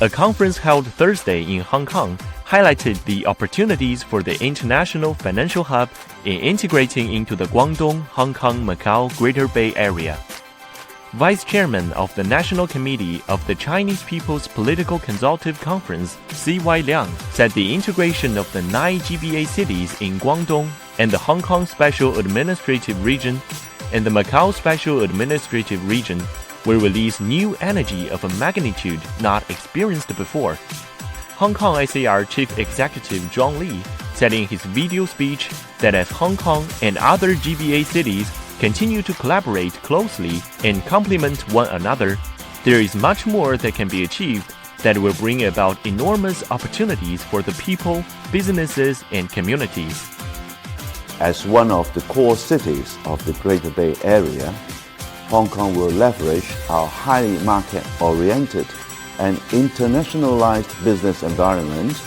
A conference held Thursday in Hong Kong highlighted the opportunities for the international financial hub in integrating into the Guangdong, Hong Kong-Macau Greater Bay Area. Vice Chairman of the National Committee of the Chinese People's Political Consultative Conference, C.Y. Liang, said the integration of the 9 GBA cities in Guangdong and the Hong Kong Special Administrative Region and the Macau Special Administrative Region will release new energy of a magnitude not experienced before. Hong Kong SAR Chief Executive John Lee said in his video speech that as Hong Kong and other GBA cities continue to collaborate closely and complement one another, there is much more that can be achieved that will bring about enormous opportunities for the people, businesses, and communities. As one of the core cities of the Greater Bay Area, Hong Kong will leverage our highly market-oriented and internationalized business environment,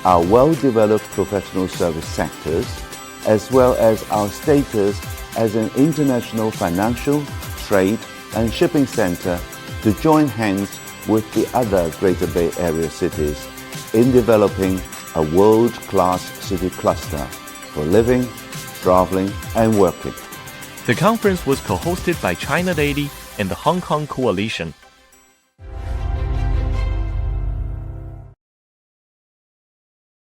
our well-developed professional service sectors, as well as our status as an international financial, trade, and shipping center to join hands with the other Greater Bay Area cities in developing a world-class city cluster for living, traveling, and working. The conference was co-hosted by China Daily and the Hong Kong Coalition.